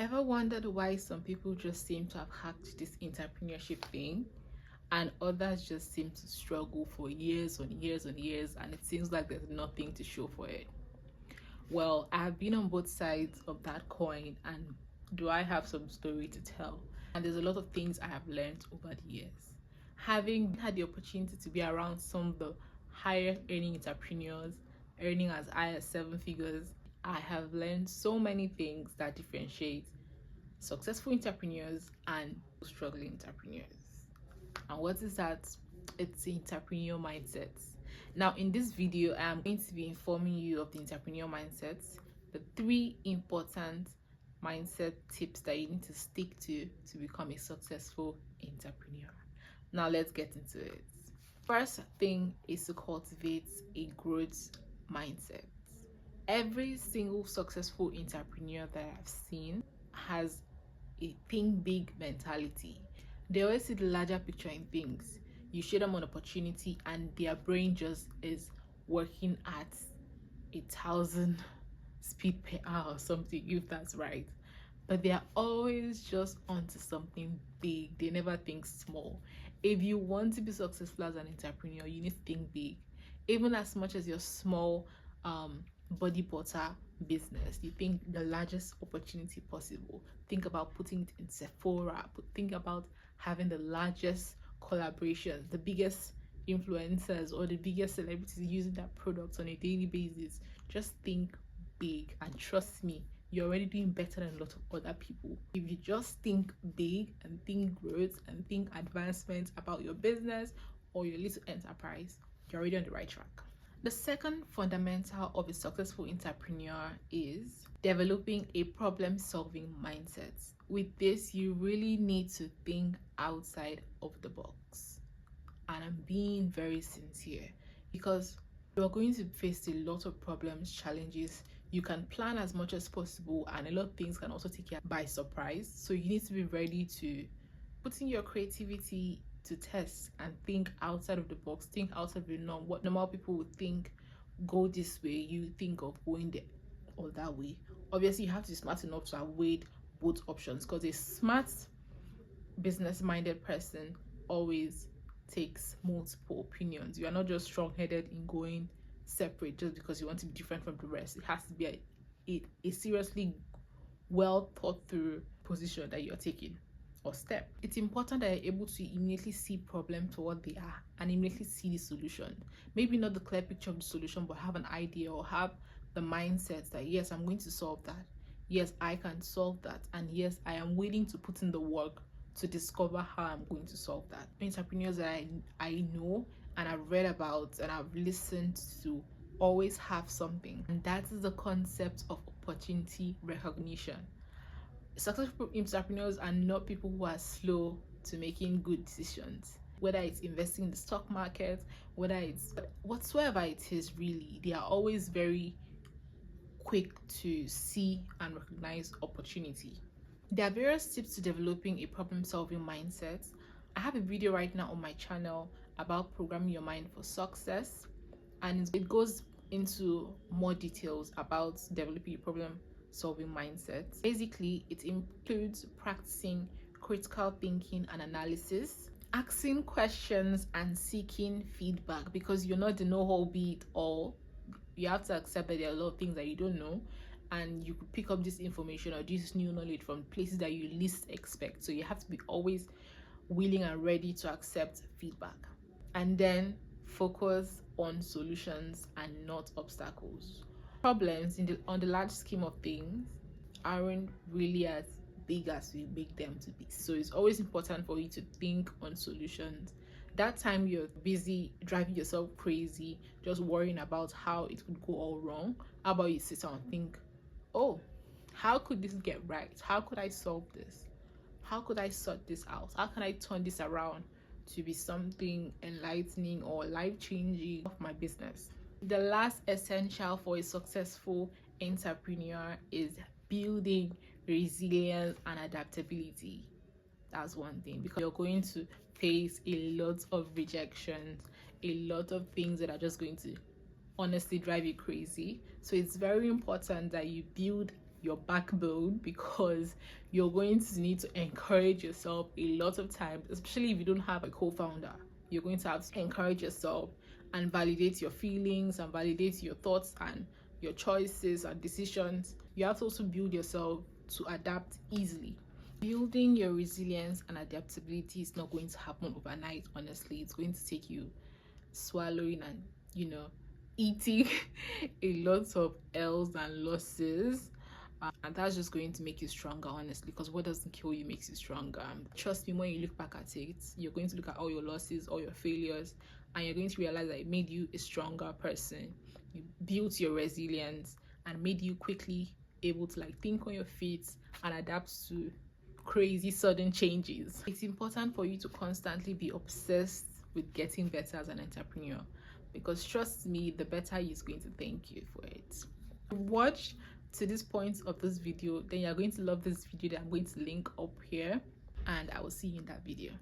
Ever wondered why some people just seem to have hacked this entrepreneurship thing and others just seem to struggle for years on years on years, and it seems like there's nothing to show for it? Well, I have been on both sides of that coin, and do I have some story to tell? And there's a lot of things I have learned over the years. Having had the opportunity to be around some of the higher earning entrepreneurs earning as high as 7 figures, I have learned so many things that differentiate successful entrepreneurs and struggling entrepreneurs. And what is that? It's the entrepreneur mindset. Now, in this video, I am going to be informing you of the entrepreneur mindsets, the 3 important mindset tips that you need to stick to become a successful entrepreneur. Now, let's get into it. First thing is to cultivate a growth mindset. Every single successful entrepreneur that I've seen has a think big mentality. They always see the larger picture in things. You show them an opportunity and their brain just is working at 1,000 speed per hour or something, if that's right. But they are always just onto something big. They never think small. If you want to be successful as an entrepreneur, you need to think big. Even as much as your small body butter business, you think the largest opportunity possible. Think about putting it in Sephora. Think about having the largest collaborations, the biggest influencers or the biggest celebrities using that product on a daily basis. Just think big, and trust me, you're already doing better than a lot of other people. If you just think big and think growth and think advancement about your business or your little enterprise, you're already on the right track. The second fundamental of a successful entrepreneur is developing a problem-solving mindset. With this, you really need to think outside of the box. And I'm being very sincere because you're going to face a lot of problems, challenges. You can plan as much as possible, and a lot of things can also take you by surprise. So you need to be ready to put in your creativity to test and think outside of the box, think outside of the norm. What normal people would think, go this way, you think of going there or that way. Obviously, you have to be smart enough to avoid both options, because a smart business-minded person always takes multiple opinions. You are not just strong-headed in going separate just because you want to be different from the rest. It has to be a seriously well thought through position that you're taking or step. It's important that you're able to immediately see problems for what they are and immediately see the solution. Maybe not the clear picture of the solution, but have an idea or have the mindset that yes, I'm going to solve that. Yes, I can solve that. And yes, I am willing to put in the work to discover how I'm going to solve that. Entrepreneurs that I know and I've read about and I've listened to always have something. And that is the concept of opportunity recognition. Successful entrepreneurs are not people who are slow to making good decisions. Whether it's investing in the stock market, whether it's whatsoever it is, really, they are always very quick to see and recognize opportunity. There are various tips to developing a problem-solving mindset. I have a video right now on my channel about programming your mind for success, and it goes into more details about developing a problem-solving mindset. Basically, it includes practicing critical thinking and analysis, asking questions and seeking feedback, because you're not the know-all be it all. You have to accept that there are a lot of things that you don't know, and you could pick up this information or this new knowledge from places that you least expect. So you have to be always willing and ready to accept feedback. And then focus on solutions and not obstacles. Problems on the large scheme of things aren't really as big as we make them to be. So it's always important for you to think on solutions. That time you're busy driving yourself crazy, just worrying about how it could go all wrong, how about you sit down and think, oh, how could this get right? How could I solve this? How could I sort this out? How can I turn this around to be something enlightening or life-changing of my business? The last essential for a successful entrepreneur is building resilience and adaptability. That's one thing, because you're going to face a lot of rejections, a lot of things that are just going to honestly drive you crazy. So it's very important that you build your backbone, because you're going to need to encourage yourself a lot of times, especially if you don't have a co-founder. You're going to have to encourage yourself and validate your feelings and validate your thoughts and your choices and decisions. You have to also build yourself to adapt easily. Building your resilience and adaptability is not going to happen overnight. Honestly, it's going to take you swallowing and, eating a lot of L's and losses, and that's just going to make you stronger, honestly, because what doesn't kill you makes you stronger. Trust me, when you look back at it, you're going to look at all your losses, all your failures, and you're going to realize that it made you a stronger person. You built your resilience and made you quickly able to think on your feet and adapt to crazy sudden changes. It's important for you to constantly be obsessed with getting better as an entrepreneur, because trust me, the better is going to thank you for it. Watch to this point of this video, then you're going to love this video that I'm going to link up here, and I will see you in that video.